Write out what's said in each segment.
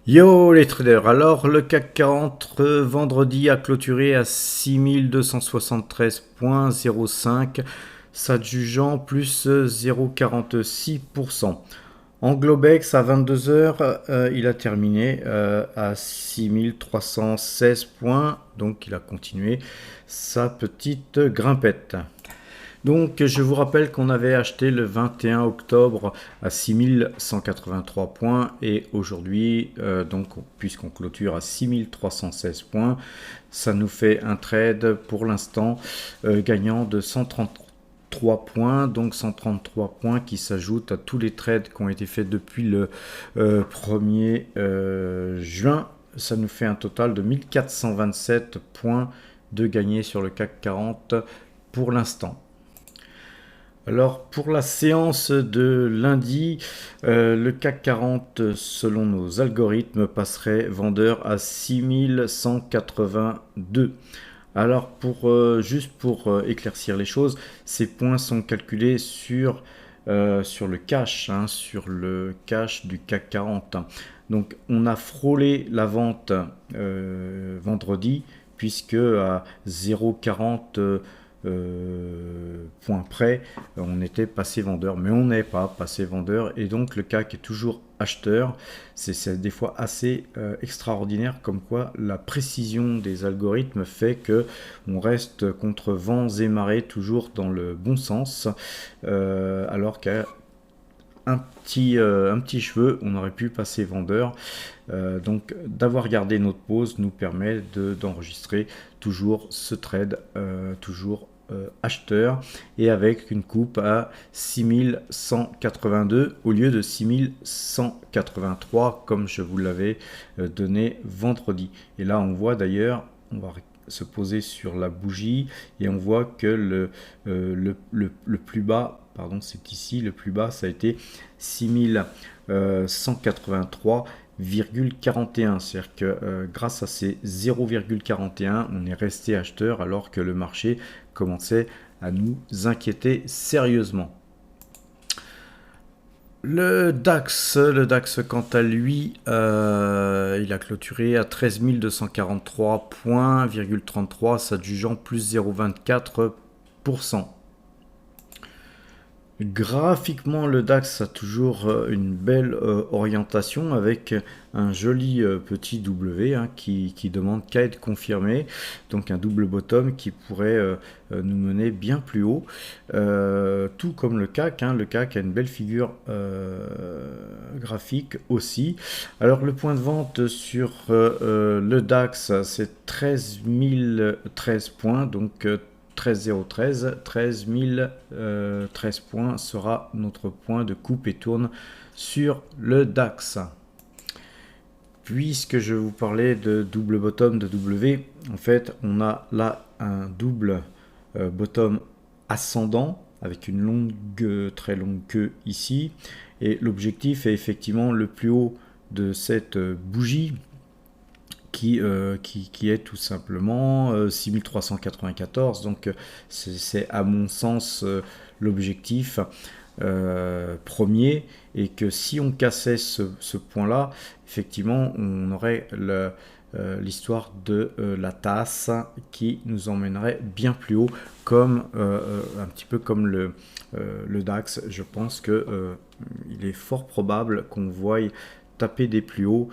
Yo les traders, alors le CAC 40 vendredi a clôturé à 6273,05, s'adjugeant plus 0,46%. En Globex à 22 heures, il a terminé à 6316 points, donc il a continué sa petite grimpette. Donc je vous rappelle qu'on avait acheté le 21 octobre à 6183 points et aujourd'hui, donc puisqu'on clôture à 6316 points, ça nous fait un trade pour l'instant gagnant de 133 points, donc 133 points qui s'ajoutent à tous les trades qui ont été faits depuis le 1er juin. Ça nous fait un total de 1427 points de gagné sur le CAC 40 pour l'instant. Alors pour la séance de lundi, le CAC 40 selon nos algorithmes passerait vendeur à 6182. Alors juste pour éclaircir les choses, ces points sont calculés sur le cash, sur le cash du CAC 40. Donc on a frôlé la vente vendredi puisque à 0,40 point près, on était passé vendeur, mais on n'est pas passé vendeur, et donc le CAC est toujours acheteur. C'est des fois assez extraordinaire, comme quoi la précision des algorithmes fait que on reste contre vents et marées toujours dans le bon sens, alors qu'à un petit cheveu, on aurait pu passer vendeur. Donc d'avoir gardé notre pause nous permet d'enregistrer toujours ce trade, toujours acheteur, et avec une coupe à 6182 au lieu de 6183 comme je vous l'avais donné vendredi. Et là on voit d'ailleurs, on va se poser sur la bougie et on voit que le plus bas, pardon, c'est ici, le plus bas ça a été 6183,41. C'est-à-dire que grâce à ces 0,41, on est resté acheteur alors que le marché commençait à nous inquiéter sérieusement. Le DAX quant à lui, il a clôturé à 13 243 points,33, s'adjugeant plus 0,24%. Graphiquement, le DAX a toujours une belle orientation avec un joli petit W qui demande qu'à être confirmé. Donc un double bottom qui pourrait nous mener bien plus haut. Tout comme le CAC. Le CAC a une belle figure graphique aussi. Alors le point de vente sur le DAX, c'est 13 013 points. Donc 13 013 points sera notre point de coupe et tourne sur le DAX. Puisque je vous parlais de double bottom de W, en fait on a là un double bottom ascendant avec une très longue queue ici, et l'objectif est effectivement le plus haut de cette bougie qui est tout simplement 6394. Donc c'est à mon sens l'objectif premier, et que si on cassait ce point-là, effectivement, on aurait l'histoire de la tasse qui nous emmènerait bien plus haut, comme un petit peu comme le DAX. Je pense que il est fort probable qu'on voie taper des plus hauts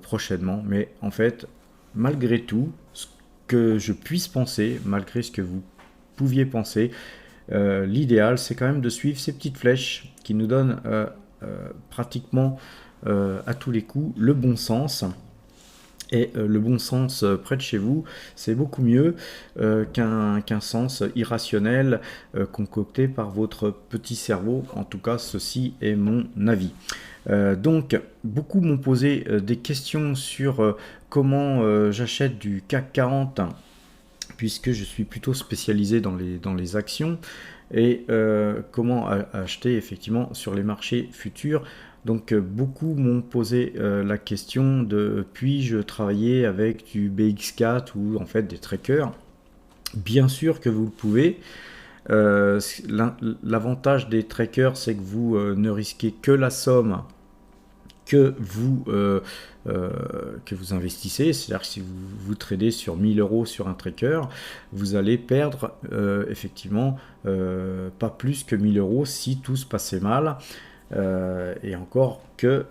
prochainement. Mais en fait, malgré tout, ce que je puisse penser, malgré ce que vous pouviez penser, l'idéal, c'est quand même de suivre ces petites flèches qui nous donnent pratiquement à tous les coups le bon sens. Et le bon sens près de chez vous, c'est beaucoup mieux qu'un sens irrationnel concocté par votre petit cerveau. En tout cas, ceci est mon avis. Donc, beaucoup m'ont posé des questions sur comment j'achète du CAC 40, puisque je suis plutôt spécialisé dans les actions, et comment acheter effectivement sur les marchés futurs. Donc beaucoup m'ont posé la question de puis-je travailler avec du BX4 ou en fait des trackers. Bien sûr que vous le pouvez. L'avantage des trackers, c'est que vous ne risquez que la somme que vous investissez. C'est-à-dire que si vous tradez sur 1000 euros sur un tracker, vous allez perdre effectivement pas plus que 1000 euros si tout se passait mal. Et encore que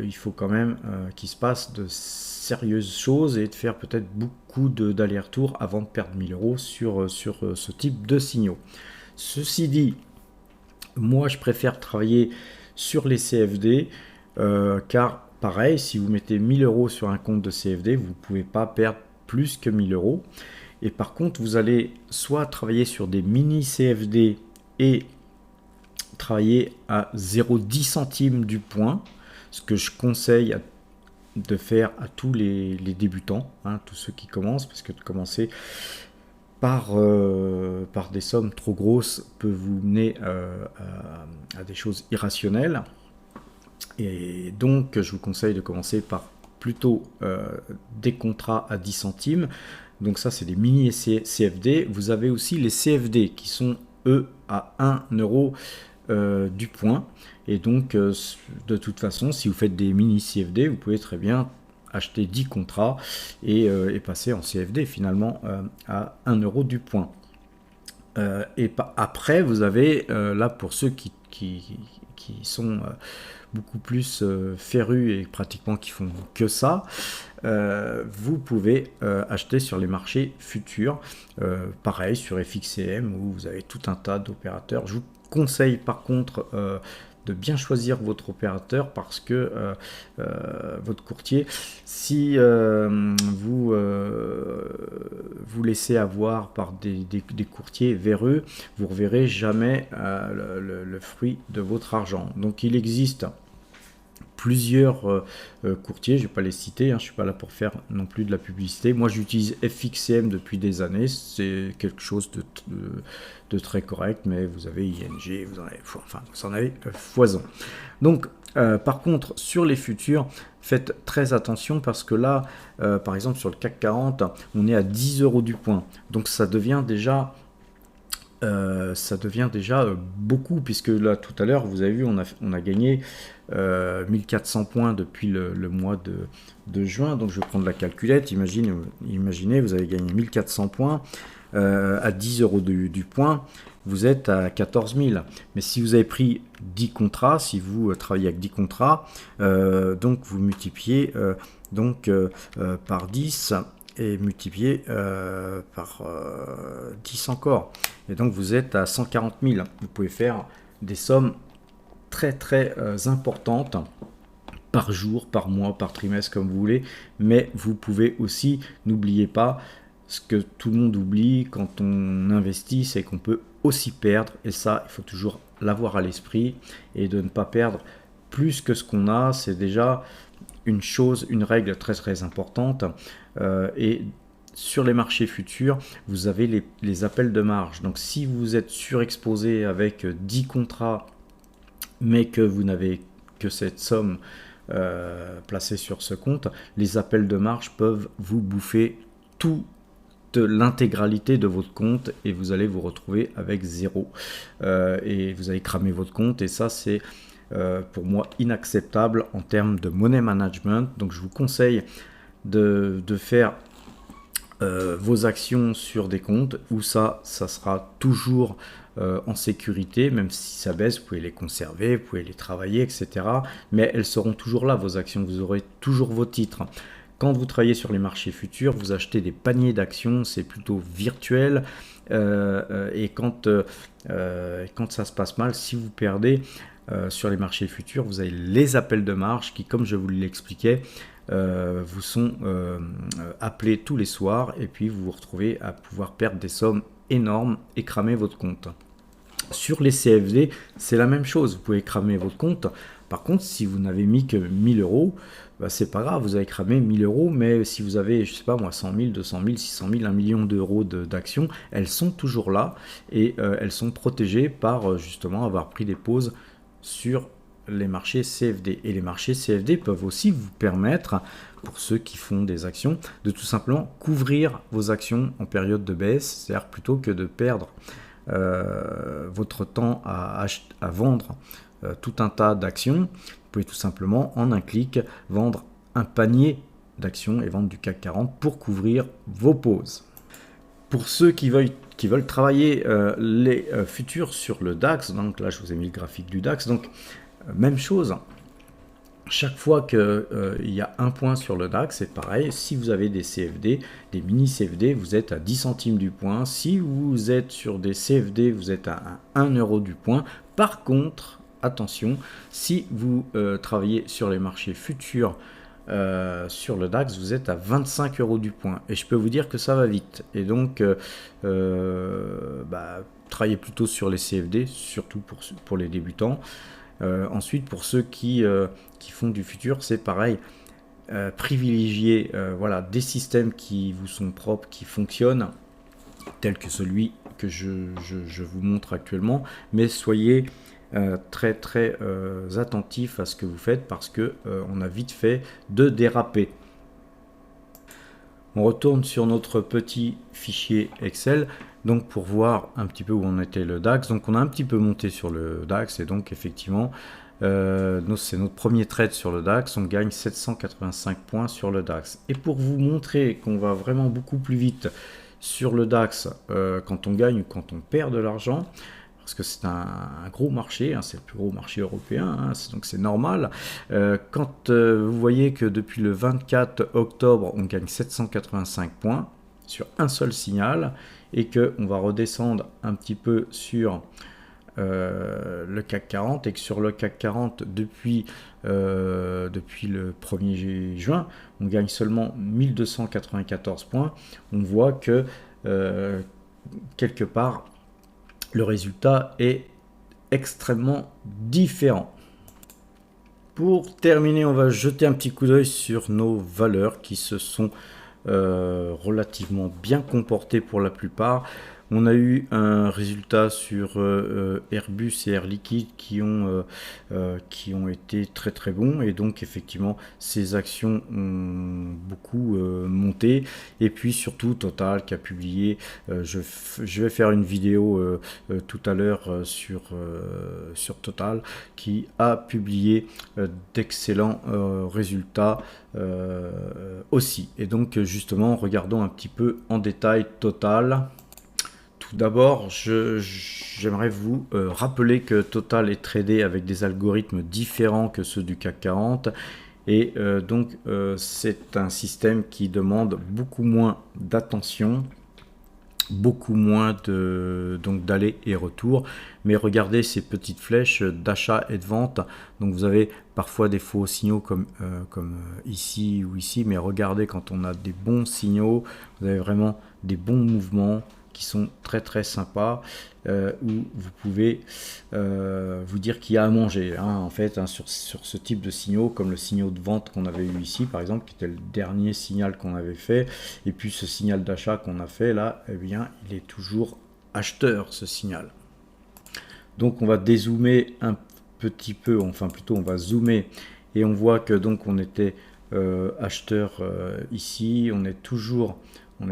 il faut quand même qu'il se passe de sérieuses choses et de faire peut-être beaucoup d'allers-retours avant de perdre 1000 euros sur ce type de signaux. Ceci dit, moi je préfère travailler sur les CFD car pareil, si vous mettez 1000 euros sur un compte de CFD, vous ne pouvez pas perdre plus que 1000 euros. Et par contre, vous allez soit travailler sur des mini CFD et travailler à 0,10 centimes du point, ce que je conseille de faire à tous les débutants, hein, tous ceux qui commencent, parce que de commencer par des sommes trop grosses peut vous mener à des choses irrationnelles. Et donc, je vous conseille de commencer par plutôt des contrats à 10 centimes. Donc ça, c'est des mini CFD. Vous avez aussi les CFD qui sont, eux, à 1 euro du point. Et donc, de toute façon, si vous faites des mini CFD, vous pouvez très bien acheter 10 contrats et passer en CFD finalement à 1 euro du point. Et après, vous avez, là, pour ceux qui sont beaucoup plus férus et pratiquement qui font que ça, vous pouvez acheter sur les marchés futurs, pareil sur FXCM où vous avez tout un tas d'opérateurs. Je vous conseille par contre de bien choisir votre opérateur parce que votre courtier, si vous vous laissez avoir par des courtiers véreux, vous ne reverrez jamais le fruit de votre argent. Donc il existe plusieurs courtiers, je ne vais pas les citer, hein, je ne suis pas là pour faire non plus de la publicité. Moi j'utilise FXCM depuis des années, c'est quelque chose de très correct, mais vous avez ING, vous en avez foison. Donc par contre sur les futurs, faites très attention parce que là, par exemple sur le CAC 40, on est à 10 euros du point, donc ça devient déjà beaucoup, puisque là tout à l'heure vous avez vu on a gagné 1400 points depuis le mois de juin. Donc je vais prendre la calculette, imaginez vous avez gagné 1400 points à 10 euros du point, vous êtes à 14 000. Mais si vous avez pris 10 contrats, si vous travaillez avec 10 contrats, donc vous multipliez par 10 et multiplié par 10 encore. Et donc vous êtes à 140 000. Vous pouvez faire des sommes très très importantes par jour, par mois, par trimestre, comme vous voulez. Mais vous pouvez aussi, n'oubliez pas, ce que tout le monde oublie quand on investit, c'est qu'on peut aussi perdre. Et ça, il faut toujours l'avoir à l'esprit et de ne pas perdre plus que ce qu'on a. C'est déjà une règle très très importante. Et sur les marchés futurs, vous avez les appels de marge. Donc si vous êtes surexposé avec 10 contrats, mais que vous n'avez que cette somme placée sur ce compte, les appels de marge peuvent vous bouffer toute l'intégralité de votre compte et vous allez vous retrouver avec zéro. Et vous allez cramer votre compte et ça c'est pour moi inacceptable en termes de money management. Donc je vous conseille de faire vos actions sur des comptes où ça sera toujours en sécurité, même si ça baisse, vous pouvez les conserver, vous pouvez les travailler, etc. Mais elles seront toujours là, vos actions, vous aurez toujours vos titres. Quand vous travaillez sur les marchés futurs, vous achetez des paniers d'actions, c'est plutôt virtuel. Et quand ça se passe mal, si vous perdez sur les marchés futurs, vous avez les appels de marge qui, comme je vous l'expliquais, vous sont appelés tous les soirs et puis vous vous retrouvez à pouvoir perdre des sommes énormes et cramer votre compte. Sur les CFD, c'est la même chose, vous pouvez cramer votre compte. Par contre, si vous n'avez mis que 1000 euros, bah, c'est pas grave, vous avez cramé 1000 euros, mais si vous avez, je sais pas moi, 100 000, 200 000, 600 000, 1 million d'euros d'actions, elles sont toujours là et elles sont protégées par justement avoir pris des pauses sur les marchés CFD. Et les marchés CFD peuvent aussi vous permettre, pour ceux qui font des actions, de tout simplement couvrir vos actions en période de baisse, c'est-à-dire plutôt que de perdre votre temps à vendre tout un tas d'actions, vous pouvez tout simplement, en un clic, vendre un panier d'actions et vendre du CAC 40 pour couvrir vos pauses. Pour ceux qui veulent travailler les futurs sur le DAX, donc là je vous ai mis le graphique du DAX, donc même chose. Chaque fois qu'il y a un point sur le DAX, c'est pareil. Si vous avez des CFD, des mini CFD, vous êtes à 10 centimes du point. Si vous êtes sur des CFD, vous êtes à 1 euro du point. Par contre, attention, si vous travaillez sur les marchés futurs sur le DAX, vous êtes à 25 euros du point. Et je peux vous dire que ça va vite. Et donc, travaillez plutôt sur les CFD, surtout pour les débutants. Ensuite, pour ceux qui font du futur, c'est pareil. Privilégier voilà, des systèmes qui vous sont propres, qui fonctionnent, tels que celui que je vous montre actuellement. Mais soyez très très attentifs à ce que vous faites parce que on a vite fait de déraper. On retourne sur notre petit fichier Excel. Donc pour voir un petit peu où on était le DAX, donc on a un petit peu monté sur le DAX et donc effectivement c'est notre premier trade sur le DAX, on gagne 785 points sur le DAX. Et pour vous montrer qu'on va vraiment beaucoup plus vite sur le DAX quand on gagne ou quand on perd de l'argent, parce que c'est un gros marché, hein, c'est le plus gros marché européen, hein, donc c'est normal. Quand vous voyez que depuis le 24 octobre, on gagne 785 points sur un seul signal, et qu'on va redescendre un petit peu sur le CAC 40, et que sur le CAC 40, depuis le 1er juin, on gagne seulement 1294 points, on voit que quelque part, le résultat est extrêmement différent. Pour terminer, on va jeter un petit coup d'œil sur nos valeurs qui se sont relativement bien comportées pour la plupart. On a eu un résultat sur Airbus et Air Liquide qui ont été très très bons, et donc effectivement ces actions ont beaucoup monté. Et puis surtout Total qui a publié, je vais faire une vidéo tout à l'heure sur Total, qui a publié d'excellents résultats aussi. Et donc justement, regardons un petit peu en détail Total. Tout d'abord, j'aimerais vous rappeler que Total est tradé avec des algorithmes différents que ceux du CAC 40, et donc c'est un système qui demande beaucoup moins d'attention, beaucoup moins d'aller et retour. Mais regardez ces petites flèches d'achat et de vente. Donc vous avez parfois des faux signaux comme ici ou ici, mais regardez, quand on a des bons signaux, vous avez vraiment des bons mouvements qui sont très très sympas, où vous pouvez vous dire qu'il y a à manger, hein, en fait, hein, sur ce type de signaux, comme le signal de vente qu'on avait eu ici par exemple, qui était le dernier signal qu'on avait fait, et puis ce signal d'achat qu'on a fait là, eh bien il est toujours acheteur, ce signal. Donc on va dézoomer un petit peu, enfin plutôt on va zoomer, et on voit que donc on était acheteur ici, on est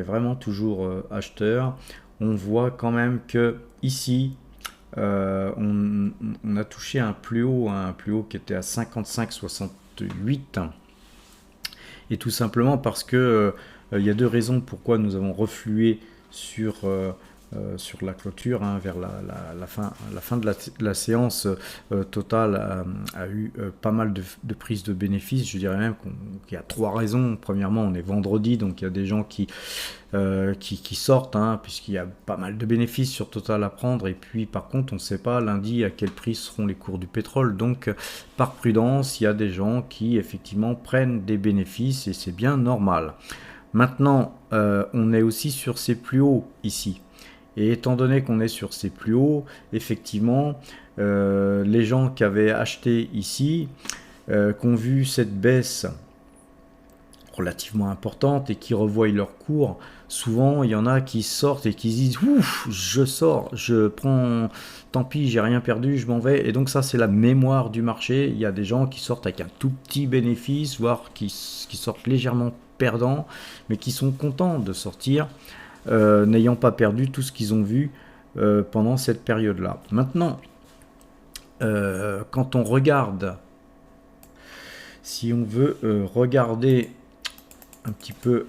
vraiment toujours acheteur. On voit quand même que ici on a touché un plus haut qui était à 55,68, et tout simplement parce que il y a deux raisons pourquoi nous avons reflué sur la clôture, hein, vers la fin de la séance. Total a eu pas mal de prises de bénéfices. Je dirais même qu'il y a trois raisons. Premièrement, on est vendredi, donc il y a des gens qui sortent, hein, puisqu'il y a pas mal de bénéfices sur Total à prendre. Et puis par contre, on ne sait pas lundi à quel prix seront les cours du pétrole. Donc par prudence, il y a des gens qui effectivement prennent des bénéfices, et c'est bien normal. Maintenant, on est aussi sur ces plus hauts ici. Et étant donné qu'on est sur ces plus hauts, effectivement, les gens qui avaient acheté ici, qui ont vu cette baisse relativement importante et qui revoient leur cours, souvent il y en a qui sortent et qui se disent « Ouf, je sors, je prends, tant pis, j'ai rien perdu, je m'en vais ». Et donc ça, c'est la mémoire du marché. Il y a des gens qui sortent avec un tout petit bénéfice, voire qui sortent légèrement perdants, mais qui sont contents de sortir, n'ayant pas perdu tout ce qu'ils ont vu pendant cette période-là. Maintenant, quand on regarde Si on veut regarder un petit peu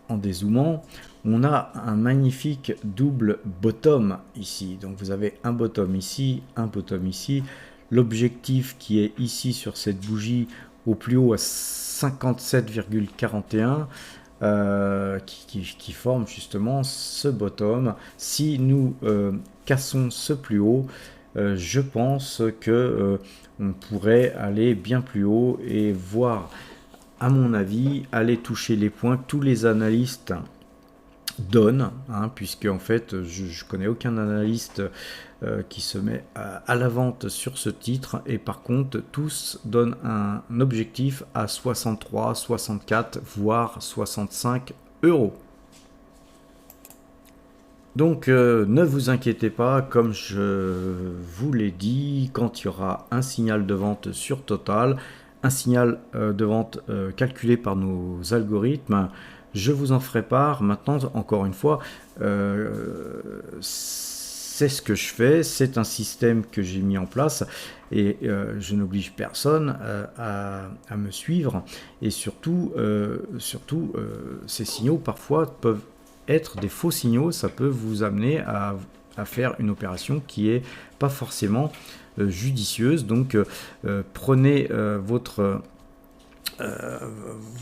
en dézoomant, on a un magnifique double bottom ici. Donc vous avez un bottom ici, un bottom ici. L'objectif qui est ici sur cette bougie au plus haut à 57,41 qui forme justement ce bottom. Si nous cassons ce plus haut, je pense que on pourrait aller bien plus haut et voir, à mon avis, aller toucher les points que tous les analystes donnent, puisque en fait je connais aucun analyste qui se met à la vente sur ce titre, et par contre tous donnent un objectif à 63, 64 voire 65 euros. Donc ne vous inquiétez pas, comme je vous l'ai dit, quand il y aura un signal de vente sur Total, un signal de vente calculé par nos algorithmes, je vous en ferai part. Maintenant, encore une fois, c'est ce que je fais, c'est un système que j'ai mis en place, et je n'oblige personne à me suivre, et surtout ces signaux parfois peuvent être des faux signaux. Ça peut vous amener à faire une opération qui est pas forcément judicieuse. Donc prenez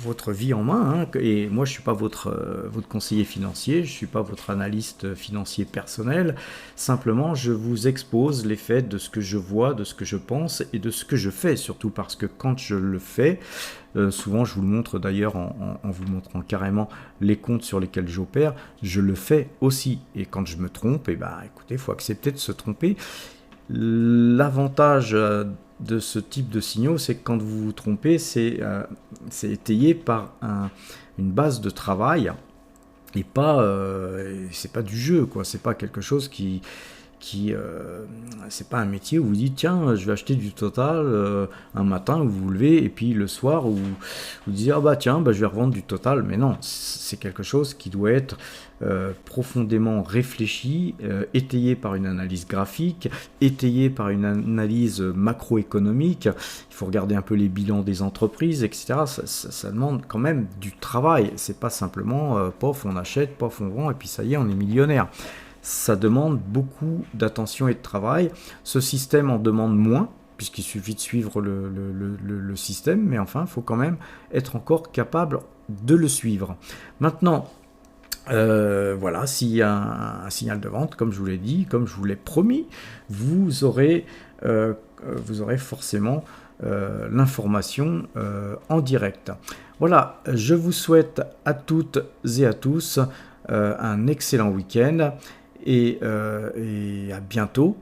votre vie en main, et moi je suis pas votre conseiller financier, je suis pas votre analyste financier personnel, simplement je vous expose les faits de ce que je vois, de ce que je pense et de ce que je fais, surtout parce que quand je le fais, souvent je vous le montre d'ailleurs en vous montrant carrément les comptes sur lesquels j'opère, je le fais aussi, et quand je me trompe, et écoutez, il faut accepter de se tromper. L'avantage de ce type de signaux, c'est que quand vous vous trompez, c'est étayé par une base de travail, et pas c'est pas du jeu, quoi. C'est pas quelque chose c'est pas un métier où vous dites tiens, je vais acheter du Total un matin où vous vous levez, et puis le soir où vous dites tiens, je vais revendre du Total. Mais non, c'est quelque chose qui doit être profondément réfléchi, étayé par une analyse graphique, étayé par une analyse macroéconomique. Il faut regarder un peu les bilans des entreprises, etc. Ça demande quand même du travail. C'est pas simplement pof, on achète, pof, on vend, et puis ça y est, on est millionnaire. Ça demande beaucoup d'attention et de travail. Ce système en demande moins, puisqu'il suffit de suivre le système, mais enfin, il faut quand même être encore capable de le suivre. Maintenant, voilà, s'il y a un signal de vente, comme je vous l'ai dit, comme je vous l'ai promis, vous aurez forcément l'information en direct. Voilà, je vous souhaite à toutes et à tous un excellent week-end, et à bientôt